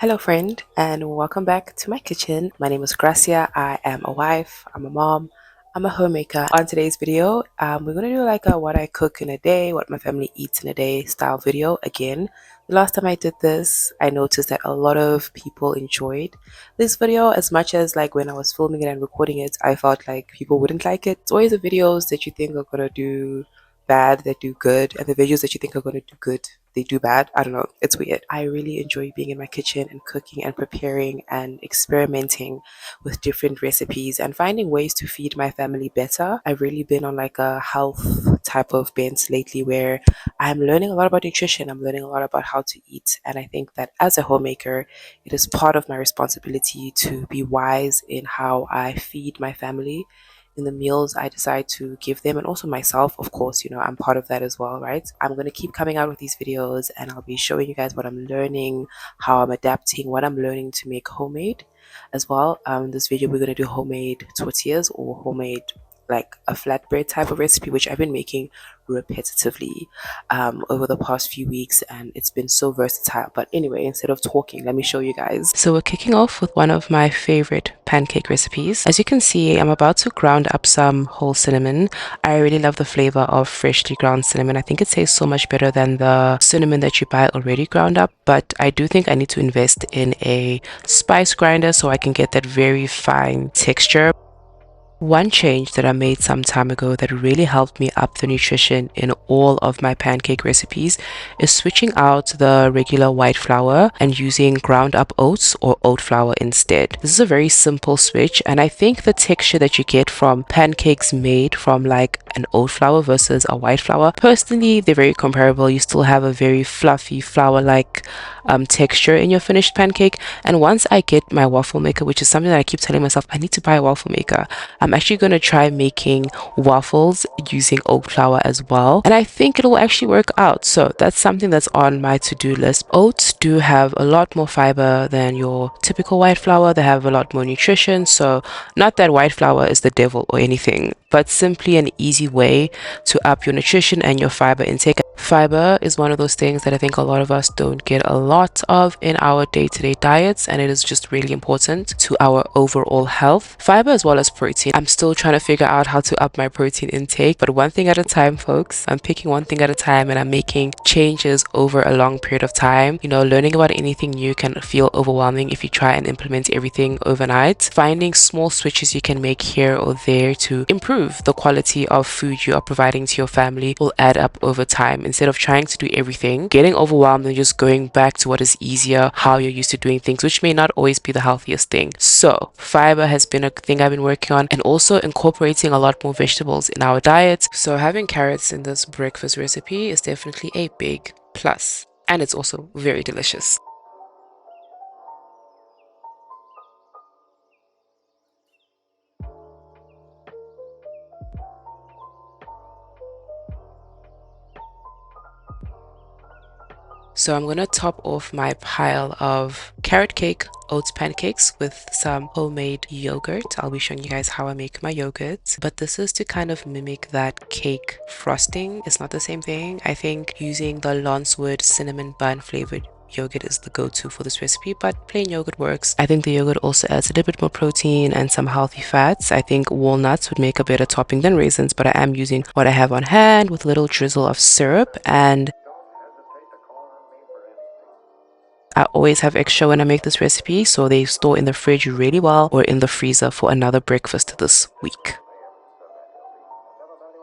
Hello, friend, and welcome back to my kitchen. My name is Gracia. I am a wife, I'm a mom, I'm a homemaker. On today's video, we're going to do like a what I cook in a day, what my family eats in a day style video again. The last time I did this, I noticed that a lot of people enjoyed this video as much as like when I was filming it and recording it, I felt like people wouldn't like it. It's always the videos that you think are going to do bad that do good, and the videos that you think are going to do good they do bad. I don't know, it's weird. I really enjoy being in my kitchen and cooking and preparing and experimenting with different recipes and finding ways to feed my family better. I've really been on like a health type of bent lately where I'm learning a lot about nutrition, I'm learning a lot about how to eat, and I think that as a homemaker it is part of my responsibility to be wise in how I feed my family in the meals I decide to give them, and also myself, of course. I'm part of that as well, right? I'm going to keep coming out with these videos and I'll be showing you guys what I'm learning, how I'm adapting, what I'm learning to make homemade as well. In this video we're going to do homemade tortillas, or homemade like a flatbread type of recipe, which I've been making repetitively over the past few weeks, and it's been so versatile. But anyway, instead of talking, let me show you guys. So we're kicking off with one of my favorite pancake recipes. As you can see, I'm about to ground up some whole cinnamon. I really love the flavor of freshly ground cinnamon. I think it tastes so much better than the cinnamon that you buy already ground up, but I do think I need to invest in a spice grinder so I can get that very fine texture. One change that I made some time ago that really helped me up the nutrition in all of my pancake recipes is switching out the regular white flour and using ground up oats or oat flour instead. This is a very simple switch, and I think the texture that you get from pancakes made from like an oat flour versus a white flour, personally they're very comparable. You still have a very fluffy flour-like texture in your finished pancake. And once I get my waffle maker, which is something that I keep telling myself I need to buy a waffle maker, I'm actually going to try making waffles using oat flour as well, and I think it will actually work out. So that's something that's on my to-do list. Oats do have a lot more fiber than your typical white flour. They have a lot more nutrition, so not that white flour is the devil or anything, but simply an easy way to up your nutrition and your fiber intake. Fiber is one of those things that I think a lot of us don't get a lot of in our day-to-day diets, and it is just really important to our overall health. Fiber as well as protein. I'm still trying to figure out how to up my protein intake, but one thing at a time, folks. I'm picking one thing at a time and I'm making changes over a long period of time. Learning about anything new can feel overwhelming if you try and implement everything overnight. Finding small switches you can make here or there to improve the quality of food you are providing to your family will add up over time. Instead of trying to do everything, getting overwhelmed, and just going back to what is easier, how you're used to doing things, which may not always be the healthiest thing. So fiber has been a thing I've been working on, and also incorporating a lot more vegetables in our diet. So having carrots in this breakfast recipe is definitely a big plus, and it's also very delicious. So I'm going to top off my pile of carrot cake oats pancakes with some homemade yogurt. I'll be showing you guys how I make my yogurt, but this is to kind of mimic that cake frosting. It's not the same thing. I think using the Lancewood cinnamon bun flavored yogurt is the go-to for this recipe, but plain yogurt works. I think the yogurt also adds a little bit more protein and some healthy fats. I think walnuts would make a better topping than raisins, but I am using what I have on hand with a little drizzle of syrup. And I always have extra when I make this recipe, so they store in the fridge really well or in the freezer for another breakfast this week.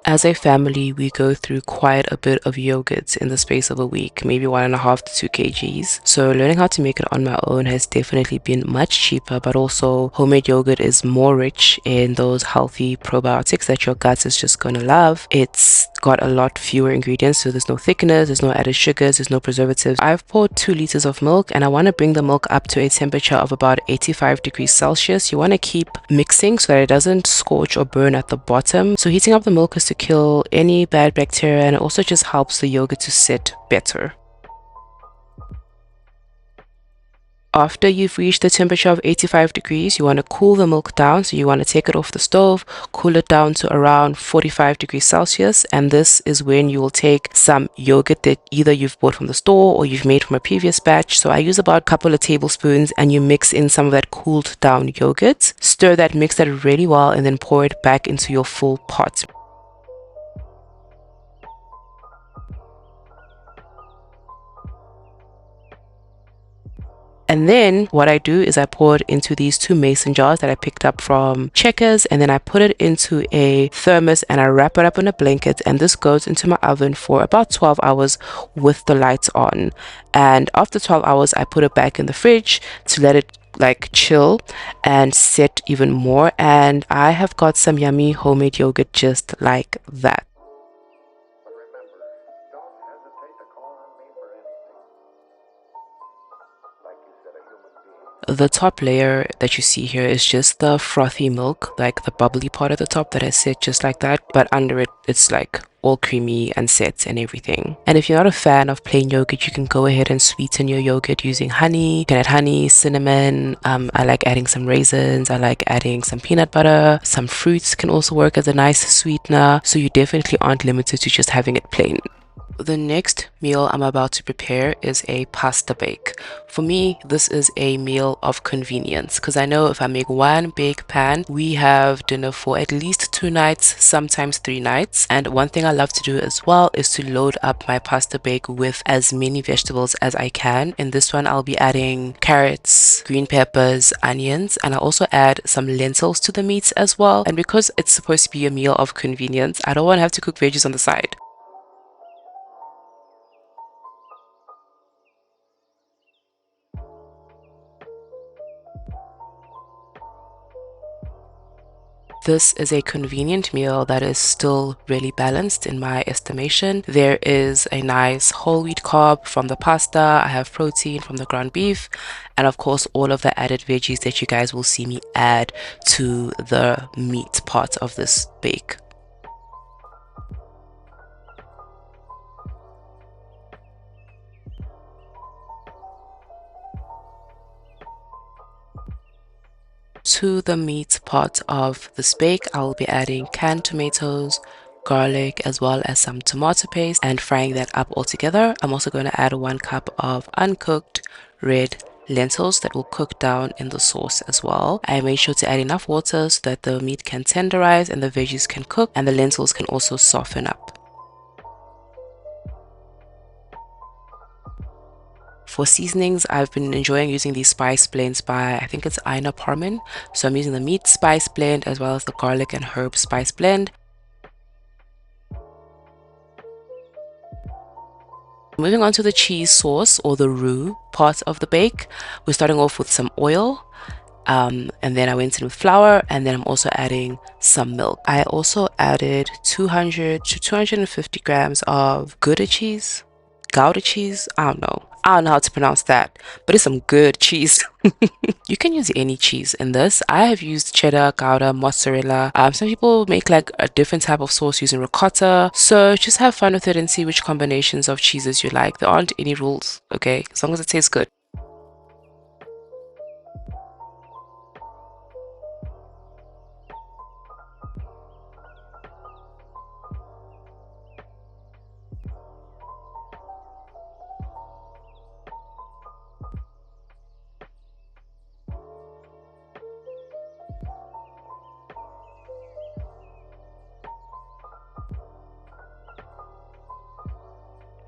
As a family, we go through quite a bit of yogurts in the space of a week, maybe 1.5 to 2 kgs. So learning how to make it on my own has definitely been much cheaper, but also homemade yogurt is more rich in those healthy probiotics that your gut is just going to love. It's got a lot fewer ingredients, so there's no thickeners, there's no added sugars, there's no preservatives. I've poured 2 liters of milk, and I want to bring the milk up to a temperature of about 85 degrees Celsius. You want to keep mixing so that it doesn't scorch or burn at the bottom. So heating up the milk is to kill any bad bacteria, and it also just helps the yogurt to sit better. After you've reached the temperature of 85 degrees, you want to cool the milk down. So you want to take it off the stove, cool it down to around 45 degrees Celsius. And this is when you will take some yogurt that either you've bought from the store or you've made from a previous batch. So I use about a couple of tablespoons, and you mix in some of that cooled down yogurt. Stir that, mix that really well, and then pour it back into your full pot. And then what I do is I pour it into these 2 mason jars that I picked up from Checkers, and then I put it into a thermos and I wrap it up in a blanket, and this goes into my oven for about 12 hours with the lights on. And after 12 hours, I put it back in the fridge to let it like chill and set even more, and I have got some yummy homemade yogurt just like that. The top layer that you see here is just the frothy milk, like the bubbly part at the top that I set just like that, but under it, it's like all creamy and set and everything. And if you're not a fan of plain yogurt, you can go ahead and sweeten your yogurt using honey. You can add honey, cinnamon. I like adding some raisins. I like adding some peanut butter. Some fruits can also work as a nice sweetener. So you definitely aren't limited to just having it plain. The next meal I'm about to prepare is a pasta bake. For me, this is a meal of convenience because I know if I make one big pan, we have dinner for at least 2 nights, sometimes 3 nights. And one thing I love to do as well is to load up my pasta bake with as many vegetables as I can. In this one, I'll be adding carrots, green peppers, onions, and I'll also add some lentils to the meats as well. And because it's supposed to be a meal of convenience, I don't want to have to cook veggies on the side. This is a convenient meal that is still really balanced in my estimation. There is a nice whole wheat carb from the pasta, I have protein from the ground beef, and of course all of the added veggies that you guys will see me add to the meat part of this bake. To the meat part of this bake, I will be adding canned tomatoes, garlic, as well as some tomato paste and frying that up all together. I'm also going to add 1 cup of uncooked red lentils that will cook down in the sauce as well. I made sure to add enough water so that the meat can tenderize and the veggies can cook and the lentils can also soften up. For seasonings, I've been enjoying using these spice blends by, I think it's Ina Parman. So I'm using the meat spice blend as well as the garlic and herb spice blend. Moving on to the cheese sauce or the roux part of the bake, we're starting off with some oil. And then I went in with flour, and then I'm also adding some milk. I also added 200 to 250 grams of Gouda cheese. Gouda cheese? I don't know how to pronounce that, but it's some good cheese. You can use any cheese in this. I have used cheddar, Gouda, mozzarella. Some people make like a different type of sauce using ricotta. So just have fun with it and see which combinations of cheeses you like. There aren't any rules, okay? As long as it tastes good.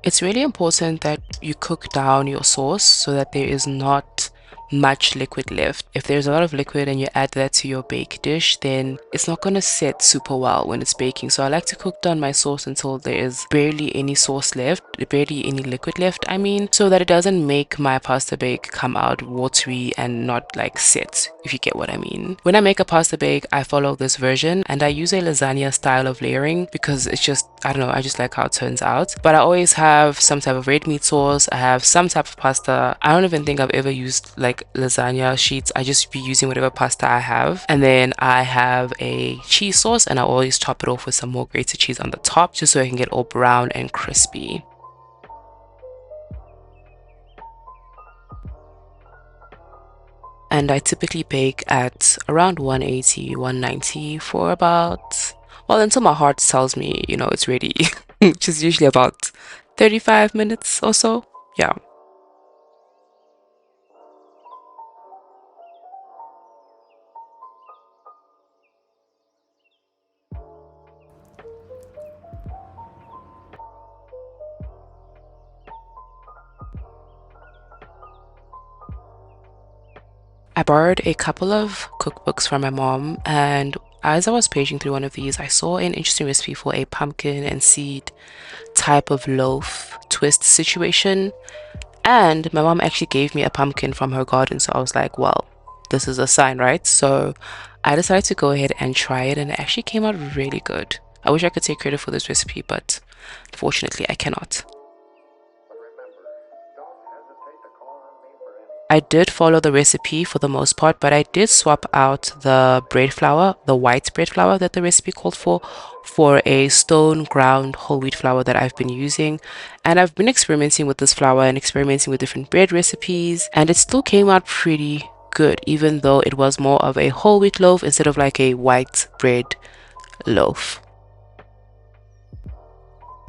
It's really important that you cook down your sauce so that there is not much liquid left. If there's a lot of liquid and you add that to your bake dish, then it's not going to set super well when it's baking. So I like to cook down my sauce until there is barely any sauce left, barely any liquid left, I mean, so that it doesn't make my pasta bake come out watery and not like set, if you get what I mean. When I make a pasta bake, I follow this version and I use a lasagna style of layering because it's just, I don't know, I just like how it turns out. But I always have some type of red meat sauce, I have some type of pasta. I don't even think I've ever used like lasagna sheets. I just be using whatever pasta I have, and then I have a cheese sauce and I always top it off with some more grated cheese on the top just so I can get all brown and crispy. and I typically bake at around 180, 190 for about, well, until my heart tells me, it's ready, which is usually about 35 minutes or so. Yeah. I borrowed a couple of cookbooks from my mom, and as I was paging through one of these, I saw an interesting recipe for a pumpkin and seed type of loaf twist situation. And my mom actually gave me a pumpkin from her garden, so I was like, well, this is a sign, right? So I decided to go ahead and try it, and it actually came out really good. I wish I could take credit for this recipe, but unfortunately, I cannot. I did follow the recipe for the most part, but I did swap out the bread flour, the white bread flour that the recipe called for a stone ground whole wheat flour that I've been using. And I've been experimenting with this flour and experimenting with different bread recipes, and it still came out pretty good, even though it was more of a whole wheat loaf instead of like a white bread loaf.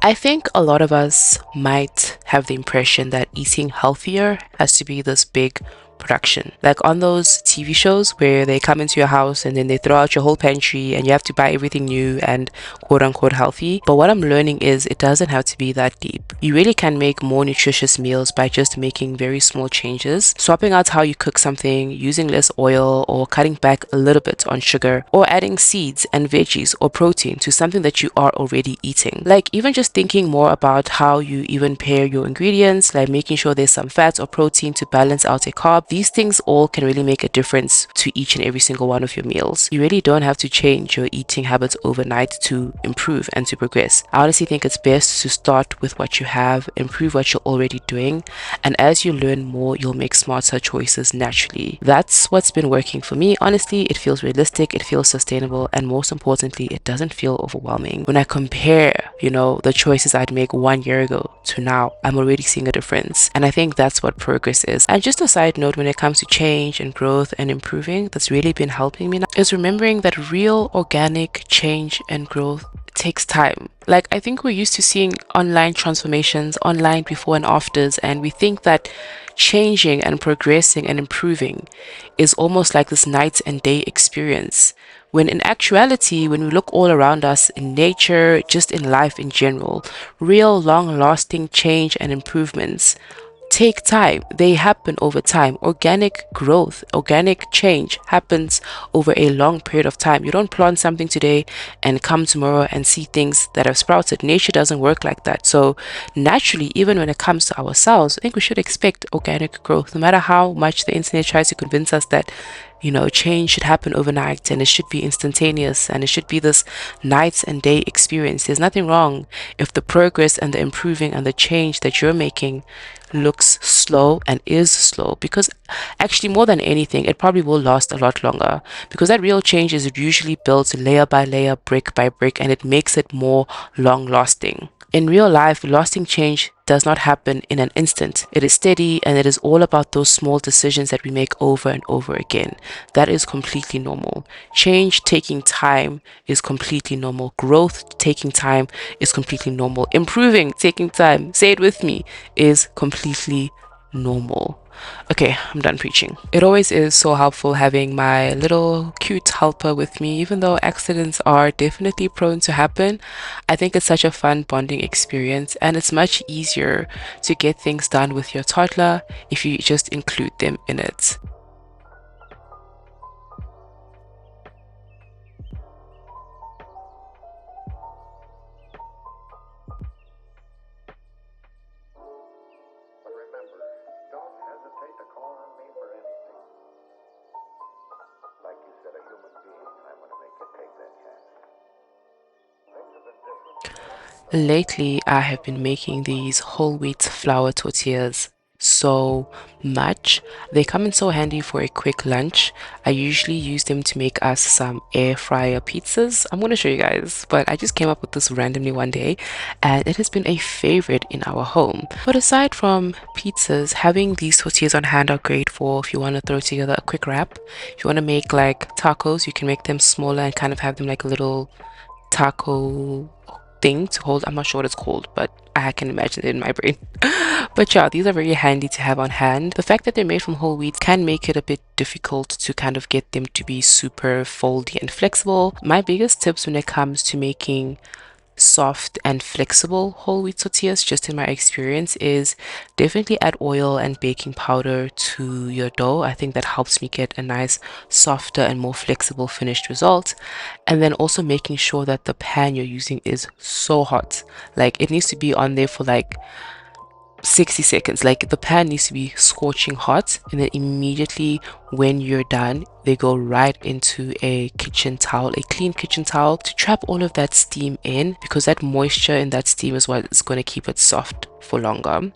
I think a lot of us might have the impression that eating healthier has to be this big production. Like on those TV shows where they come into your house and then they throw out your whole pantry and you have to buy everything new and quote unquote healthy. But what I'm learning is it doesn't have to be that deep. You really can make more nutritious meals by just making very small changes, swapping out how you cook something, using less oil, or cutting back a little bit on sugar, or adding seeds and veggies or protein to something that you are already eating. Like even just thinking more about how you even pair your ingredients, like making sure there's some fat or protein to balance out a carb. These things all can really make a difference to each and every single one of your meals. You really don't have to change your eating habits overnight to improve and to progress. I honestly think it's best to start with what you have, improve what you're already doing, and as you learn more, you'll make smarter choices naturally. That's what's been working for me. Honestly, it feels realistic, it feels sustainable, and most importantly, it doesn't feel overwhelming. When I compare, the choices I'd make 1 year ago to now, I'm already seeing a difference. And I think that's what progress is. And just a side note, when it comes to change and growth and improving, that's really been helping me now is remembering that real organic change and growth takes time. Like I think we're used to seeing online transformations, online before and afters, and we think that changing and progressing and improving is almost like this night and day experience. When in actuality, when we look all around us in nature, just in life in general, real long lasting change and improvements take time. They happen over time. Organic growth, organic change happens over a long period of time. You don't plant something today and come tomorrow and see things that have sprouted. Nature doesn't work like that. So naturally, even when it comes to ourselves, I think we should expect organic growth, no matter how much the internet tries to convince us that change should happen overnight and it should be instantaneous and it should be this night and day experience. There's nothing wrong if the progress and the improving and the change that you're making looks slow and is slow, because actually more than anything it probably will last a lot longer, because that real change is usually built layer by layer, brick by brick, and it makes it more long lasting. In real life, lasting change does not happen in an instant. It is steady, and it is all about those small decisions that we make over and over again. That is completely normal. Change taking time is completely normal. Growth taking time is completely normal. Improving taking time, say it with me, is completely normal. Okay, I'm done preaching. It always is so helpful having my little cute helper with me, even though accidents are definitely prone to happen. I think it's such a fun bonding experience, and it's much easier to get things done with your toddler if you just include them in it. Lately, I have been making these whole wheat flour tortillas. so much. They come in so handy for a quick lunch. I usually use them to make us some air fryer pizzas. I'm going to show you guys, but I just came up with this randomly one day and it has been a favorite in our home. But aside from pizzas, having these tortillas on hand are great for if you want to throw together a quick wrap. If you want to make like tacos, you can make them smaller and kind of have them like a little taco thing to hold. I'm not sure what it's called, but I can imagine it in my brain. But yeah, these are very handy to have on hand. The fact that they're made from whole wheat can make it a bit difficult to kind of get them to be super foldy and flexible. My biggest tips when it comes to making soft and flexible whole wheat tortillas, just in my experience, is definitely add oil and baking powder to your dough. I think that helps me get a nice softer and more flexible finished result. And then also making sure that the pan you're using is so hot, like it needs to be on there for like 60 seconds. Like the pan needs to be scorching hot, and then immediately when you're done, they go right into a kitchen towel, a clean kitchen towel, to trap all of that steam in, because that moisture in that steam is what is going to keep it soft for longer.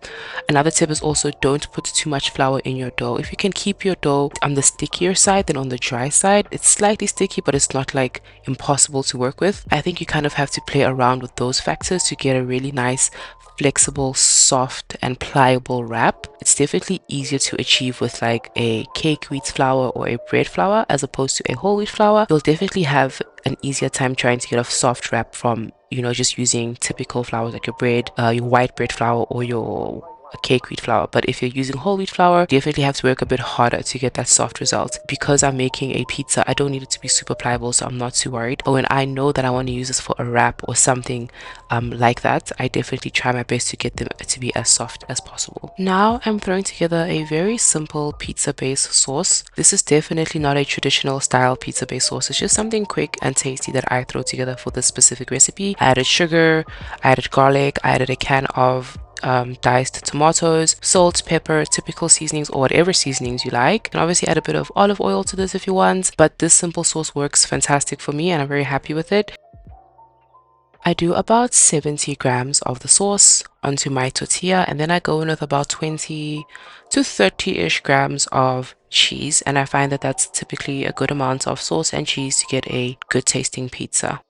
Another tip is also don't put too much flour in your dough. If you can keep your dough on the stickier side than on the dry side, it's slightly sticky, but it's not like impossible to work with. I think you kind of have to play around with those factors to get a really nice flexible, soft and pliable wrap. It's definitely easier to achieve with like a cake wheat flour or a bread flour as opposed to a whole wheat flour. You'll definitely have an easier time trying to get a soft wrap from, you know, just using typical flours like your bread, your white bread flour or your cake wheat flour. But if you're using whole wheat flour, you definitely have to work a bit harder to get that soft result. Because I'm making a pizza, I don't need it to be super pliable, so I'm not too worried. But when I know that I want to use this for a wrap or something like that, I definitely try my best to get them to be as soft as possible. Now I'm throwing together a very simple pizza base sauce. This is definitely not a traditional style pizza base sauce. It's just something quick and tasty that I throw together for this specific recipe. I added sugar, I added garlic, I added a can of diced tomatoes, salt, pepper, typical seasonings or whatever seasonings you like. You can obviously add a bit of olive oil to this if you want, but this simple sauce works fantastic for me and I'm very happy with it. I do about 70 grams of the sauce onto my tortilla, and then I go in with about 20 to 30-ish grams of cheese, and I find that that's typically a good amount of sauce and cheese to get a good tasting pizza.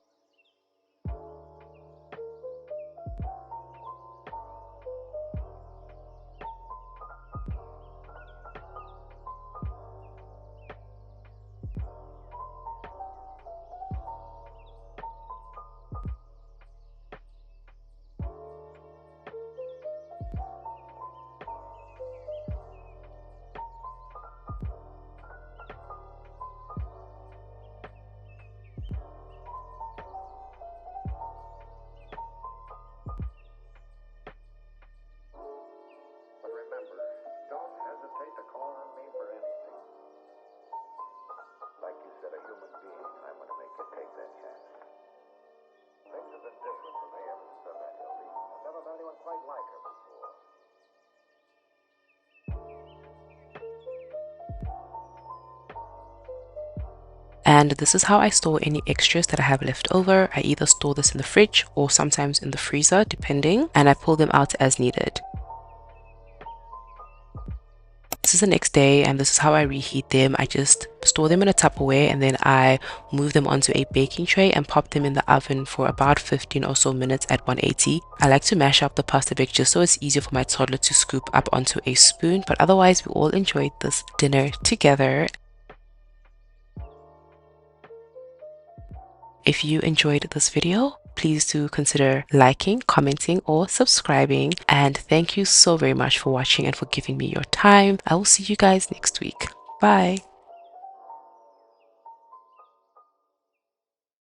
Like you said, a human being, I'm going to make you take that chance. Things have been different for me ever since I met Hildy. I've never met anyone quite like her before. And this is how I store any extras that I have left over. I either store this in the fridge or sometimes in the freezer, depending, and I pull them out as needed. This is the next day and this is how I reheat them. I just store them in a Tupperware and then I move them onto a baking tray and pop them in the oven for about 15 or so minutes at 180. I like to mash up the pasta bake just so it's easier for my toddler to scoop up onto a spoon, but otherwise we all enjoyed this dinner together. If you enjoyed this video, please do consider liking, commenting, or subscribing. And thank you so very much for watching and for giving me your time. I will see you guys next week. Bye.